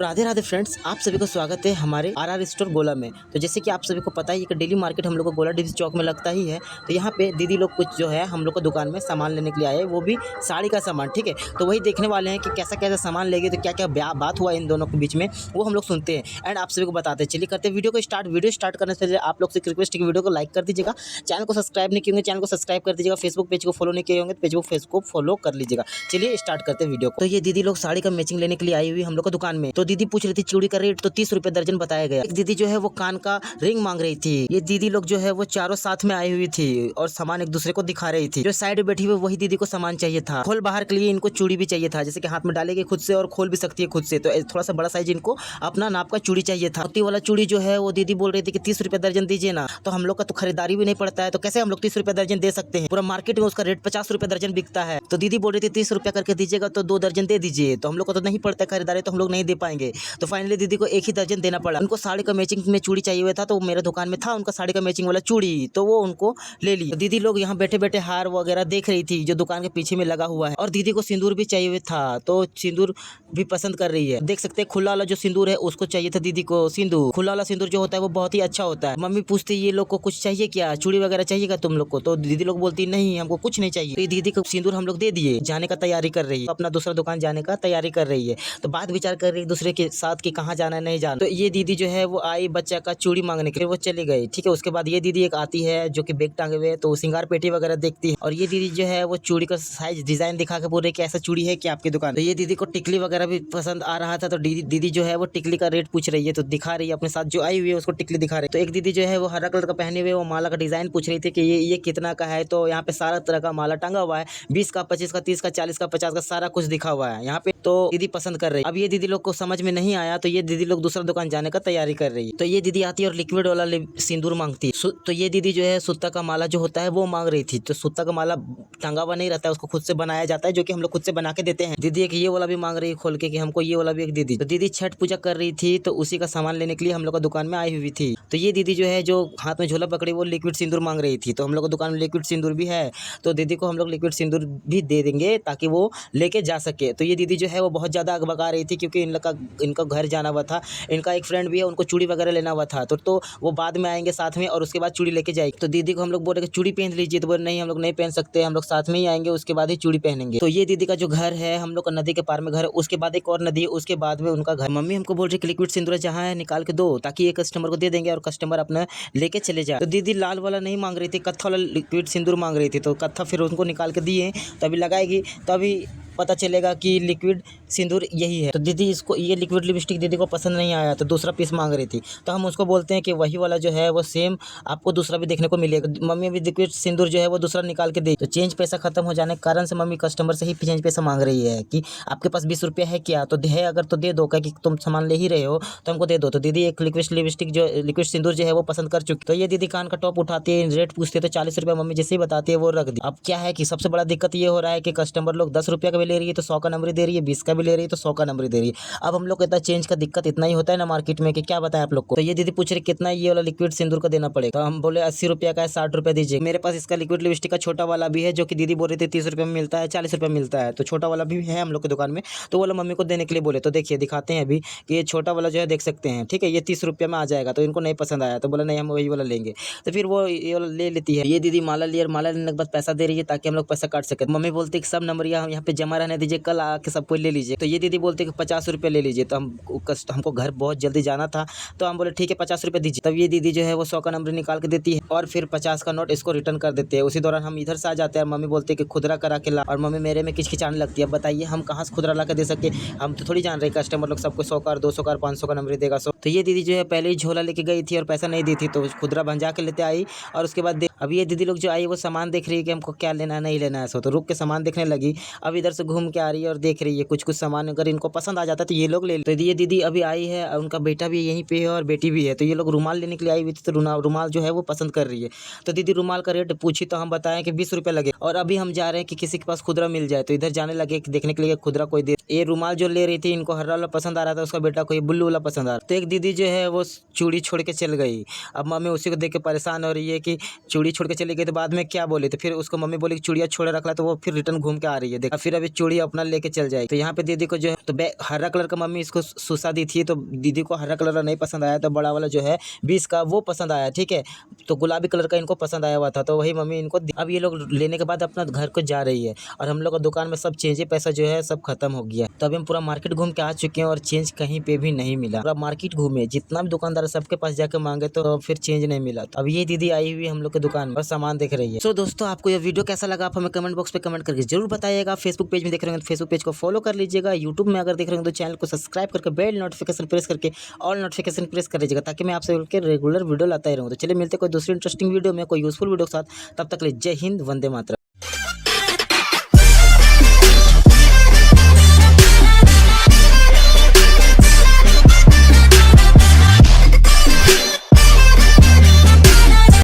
Radhe Radhe friends, आप सभी को स्वागत है हमारे आर स्टोर गोला में। तो जैसे कि आप सभी को पता ही है कि डेली मार्केट हम लोग को गोला डीसी चौक में लगता ही है। तो यहाँ पे दीदी लोग कुछ जो है हम लोग को दुकान में सामान लेने के लिए आए, वो भी साड़ी का सामान। ठीक है, तो वही देखने वाले हैं कि कैसा कैसा सामान लेंगे, तो क्या क्या बात हुआ इन दोनों के बीच में, वो हम लोग सुनते हैं एंड आप सभी को बताते हैं। चलिए करते हैं वीडियो को स्टार्ट। वीडियो स्टार्ट करने से पहले आप लोग से रिक्वेस्ट है कि वीडियो को लाइक कर दीजिएगा, चैनल को सब्सक्राइब नहीं किए होंगे चैनल को सब्सक्राइब कर दीजिएगा, फेसबुक पेज को फॉलो नहीं किए होंगे तो फेसबुक को फॉलो कर लीजिएगा। चलिए स्टार्ट करते हैं वीडियो को। तो ये दीदी लोग साड़ी का मैचिंग लेने के लिए आई हुई हम लोग को दुकान में। तो दीदी पूछ रही थी चूड़ी का रेट, तो 30 रुपए दर्जन बताया गया। एक दीदी जो है वो कान का रिंग मांग रही थी। ये दीदी लोग जो है वो चारों साथ में आई हुई थी और सामान एक दूसरे को दिखा रही थी। जो साइड में बैठी हुई वही दीदी को सामान चाहिए था। खोल बाहर के लिए इनको चूड़ी भी चाहिए था, जैसे कि हाथ में डालेगी खुद से और खोल भी सकती है खुद से। तो थोड़ा सा बड़ा साइज इनको अपना नाप का चूड़ी चाहिए था। मोती वाला चूड़ी जो है वो दीदी बोल रही थी कि 30 रुपए दर्जन दीजिए ना। तो हम लोग का तो खरीदारी भी नहीं पड़ता है, तो कैसे हम लोग 30 रुपए दर्जन दे सकते हैं। पूरा मार्केट में उसका रेट 50 रुपए दर्जन बिकता है। तो दीदी बोल रही थी 30 रुपया करके दीजिएगा तो 2 दर्जन दे दीजिए। तो हम लोग को तो नहीं पड़ता खरीदारी, तो हम लोग नहीं दे पाएंगे। तो फाइनली दीदी को एक ही दर्जन देना पड़ा। उनको साड़ी का मैचिंग में चूड़ी चाहिए हुआ था, तो मेरे दुकान में था उनका साड़ी का मैचिंग वाला चूड़ी, तो वो उनको ले ली। तो दीदी लोग यहाँ बैठे बैठे हार वगैरह देख रही थी जो दुकान के पीछे में लगा हुआ है। और दीदी को सिंदूर भी चाहिए हुआ था, तो सिंदूर भी पसंद कर रही है। देख सकते हैं खुला वाला जो सिंदूर है उसको चाहिए था दीदी को सिंदूर। खुला वाला सिंदूर जो होता है वो बहुत ही अच्छा होता है। मम्मी पूछती ये लोग को कुछ चाहिए क्या, चूड़ी वगैरह चाहिएगा तुम लोग को। तो दीदी लोग बोलती नहीं हमको कुछ नहीं चाहिए। तो दीदी को सिंदूर हम लोग दे दिए। जाने का तैयारी कर रही है, अपना दूसरा दुकान जाने का तैयारी कर रही है। तो बात विचार कर रही है दूसरे के साथ कि कहाँ जाना है नहीं जाना। तो ये दीदी जो है वो आई बच्चा का चूड़ी मांगने के लिए, वो चली गई। ठीक है, उसके बाद ये दीदी एक आती है जो कि बैग टांगे हुए है, तो सिंगार पेटी वगैरह देखती है। और ये दीदी जो है वो चूड़ी का साइज डिजाइन दिखा के बोल रही कि ऐसा चूड़ी है क्या आपकी दुकान। तो ये दीदी को टिकली वगैरह भी पसंद आ रहा था, तो दीदी जो है वो टिकली का रेट पूछ रही है, तो दिखा रही है अपने साथ जो आई हुई है उसको टिकली दिखा रही है। तो एक दीदी जो है वो हरा कलर का पहने हुए वो माला का डिजाइन पूछ रही थी कि ये कितना का है। तो यहाँ पे सारा तरह का माला टंगा हुआ है, 20 का, 25 का, 30 का, 40 का, 50 का, सारा कुछ दिखा हुआ है यहाँ पे। तो दीदी पसंद कर रही है। अब ये दीदी लोग को समझ में नहीं आया, तो ये दीदी लोग दूसरा दुकान जाने का तैयारी कर रही है। तो ये दीदी आती है और लिक्विड वाला सिंदूर मांगती है। तो ये दीदी जो है सूता का माला जो होता है वो मांग रही थी। तो सूता का माला टंगा हुआ नहीं रहता है, उसको खुद से बनाया जाता है, जो कि हम लोग खुद से बना के देते हैं। दीदी एक ये वाला भी मांग रही है खोल के कि हमको ये वाला भी एक दीदी। तो दीदी छठ पूजा कर रही थी, तो उसी का सामान लेने के लिए हम लोग का दुकान में आई हुई थी। तो ये दीदी जो है जो हाथ में झोला पकड़ी वो लिक्विड सिंदूर मांग रही थी। तो हम लोग का दुकान में लिक्विड सिंदूर भी है, तो दीदी को हम लोग लिक्विड सिंदूर भी दे देंगे ताकि वो लेके जा सके। तो ये दीदी जो है वो बहुत ज़्यादा अगबगा रही थी, क्योंकि इनका घर जाना हुआ था। इनका एक फ्रेंड भी है, उनको चूड़ी वगैरह लेना हुआ था, तो वो बाद में आएंगे साथ में और उसके बाद चूड़ी लेके जाएगी। तो दीदी को हम लोग बोल रहे कि चूड़ी पहन लीजिए, तो बोले नहीं हम लोग नहीं पहन सकते, हम लोग साथ में ही आएंगे उसके बाद ही चूड़ी पहनेंगे। तो ये दीदी का जो घर है हम लोग का नदी के पार में घर है, उसके बाद एक और नदी है, उसके बाद में उनका घर। मम्मी हमको बोल रही कि लिक्विड सिंदूर जहाँ है निकाल के दो, ताकि ये कस्टमर को दे देंगे और कस्टमर अपना लेके चले जाए। तो दीदी लाल वाला नहीं मांग रही थी, कत्था वाला लिक्विड सिंदूर मांग रही थी। तो कत्था फिर उनको निकाल के दिए, तभी लगाएगी तभी पता चलेगा कि लिक्विड सिंदूर यही है। तो दीदी इसको ये लिक्विड लिपस्टिक दीदी को पसंद नहीं आया, तो दूसरा पीस मांग रही थी। तो हम उसको बोलते हैं कि वही वाला जो है वो सेम आपको दूसरा भी देखने को मिलेगा। मम्मी अभी लिक्विड सिंदूर जो है वो दूसरा निकाल के दी। तो चेंज पैसा खत्म हो जाने के कारण से मम्मी कस्टमर से ही चेंज पैसा मांग रही है कि आपके पास 20 रुपया है क्या, तो है अगर तो दे दो, क्या कि तुम सामान ले ही रहे हो तो हमको दे दो। तो दीदी एक लिक्विड लिपस्टिक जो लिक्विड सिंदूर जो है वो पसंद कर चुकी। तो ये दीदी कान का टॉप उठाती है, रेट पूछते हैं, तो 40 रुपया मम्मी जैसे ही बताती है वो रख दी। अब क्या है कि सबसे बड़ा दिक्कत ये हो रहा है कि कस्टमर लोग 10 रुपया का भी ले रही है तो 100 का नंबर दे रही है, 20 का भी ले रही है तो 100 का नंबर दे रही है। अब हम लोग को इतना चेंज का दिक्कत इतना ही होता है ना मार्केट में कि क्या बताएं आप लोग को। तो ये दीदी पूछ रही कितना ये वाला लिक्विड सिंदूर का देना पड़ेगा। तो हम बोले 80 रुपया का है, 60 रुपया दीजिए। मेरे पास इसका लिक्विड लिपस्टिक का छोटा वाला भी है, जो कि दीदी बोल रही थी 30 रुपये में मिलता है, 40 रुपये मिलता है। तो छोटा वाला भी है हम लोग की दुकान में, तो वो वाला मम्मी को देने के लिए बोले। तो देखिए दिखाते हैं अभी कि ये छोटा वाला जो है देख सकते हैं, ठीक है, ये 30 रुपये में आ जाएगा। तो इनको नहीं पसंद आया, तो बोला नहीं हम वही वाला लेंगे। तो फिर वो ये वाला ले लेती है। ये दीदी माला लिए, माला लेने के बाद पैसा दे रही है ताकि हम लोग पैसा काट सके। मम्मी बोलती है सब नंबर यहाँ पे जमा रहने दीजिए, कल आके सब कोई ले लीजिए। तो ये दीदी बोलते कि 50 रुपये ले लीजिए। तो हमको घर बहुत जल्दी जाना था, तो हम बोले ठीक है 50 रुपये दीजिए। तब ये दीदी जो है वो 100 का नंबर निकाल के देती है और फिर 50 का नोट इसको रिटर्न कर देते हैं। उसी दौरान हम इधर से आ जाते हैं और मम्मी बोलती है कि खुदरा करा के ला, और मम्मी मेरे में किचकिचाने लगती है। अब बताइए हम कहाँ से खुदरा ला के दे सके, हम तो थोड़ी जान रहे कस्टमर लोग सबको 100 का, 200 का, 500 का नंबर देगा। तो ये दीदी जो है पहले ही झोला लेके गई थी और पैसा नहीं दी थी, तो खुदरा भंजा के लेते आई और उसके बाद अब ये दीदी लोग जो आई वो सामान देख रही है कि हमको क्या लेना है नहीं लेना है। सो तो रुक के सामान देखने लगी। अब इधर से घूम के आ रही है और देख रही है कुछ सामान, अगर इनको पसंद आ जाता तो ये लोग ले लेते। तो ये दीदी अभी आई है, उनका बेटा भी यहीं पे है और बेटी भी है। तो ये लोग रुमाल लेने के लिए आई हुई थी, तो रुमाल जो है वो पसंद कर रही है। तो दीदी रुमाल का रेट पूछी तो हम बताएं कि 20 रुपये लगे, और अभी हम जा रहे हैं कि किसी के पास खुदरा मिल जाए। तो इधर जाने लगे देखने के लिए खुदरा कोई दे। ये रुमाल जो ले रही थी इनको हरा वाला पसंद आ रहा था, उसका बेटा को ये ब्लू वाला पसंद आ रहा। तो एक दीदी जो है वो चूड़ी छोड़ के चल गई। अब मम्मी उसी को देख के परेशान हो रही है कि चूड़ी छोड़ के चली गई तो बाद में क्या बोले, तो फिर उसको मम्मी बोली कि चूड़िया छोड़ रखला, तो वो फिर रिटर्न घूम के आ रही है। देखा फिर अभी चूड़ी अपना लेके चल जाएगी। तो यहाँ पे दीदी को जो है तो हरा कलर का मम्मी इसको सुसा दी थी, तो दीदी को हरा कलर नहीं पसंद आया, तो बड़ा वाला जो है 20 का वो पसंद आया। ठीक है, तो गुलाबी कलर का इनको पसंद आया हुआ था, तो वही मम्मी इनको अब ये लोग लेने के बाद अपना घर को जा रही है। और हम लोग का दुकान में सब चेंज पैसा जो है सब खत्म हो गया। तो अभी हम पूरा मार्केट घूम के आ चुके हैं और चेंज कहीं पे भी नहीं मिला। पूरा मार्केट घूमे, जितना भी दुकानदार सबके पास जाके मांगे तो फिर चेंज नहीं मिला। तो अब ये दीदी आई हुई हम लोग के दुकान में और सामान देख रही है। सो दोस्तों, आपको ये वीडियो कैसा लगा आप हमें कमेंट बॉक्स पे कमेंट करके जरूर बताइएगा। फेसबुक पेज में देख रहे हैं तो फेसबुक पेज को फॉलो कर लीजिएगा। यूट्यूब में अगर देख रहे हैं तो चैनल को सब्सक्राइब करके बेल नोटिफिकेशन प्रेस करके ऑल नोटिफिकेशन प्रेस कर लीजिएगा, ताकि मैं आपसे रेगुलर वीडियो लाता ही रहूँ। तो चलिए मिलते हैं कोई दूसरी इंटरेस्टिंग वीडियो में, कोई यूजफुल वीडियो के साथ। तब तक के लिए जय हिंद, वंदे मातरम।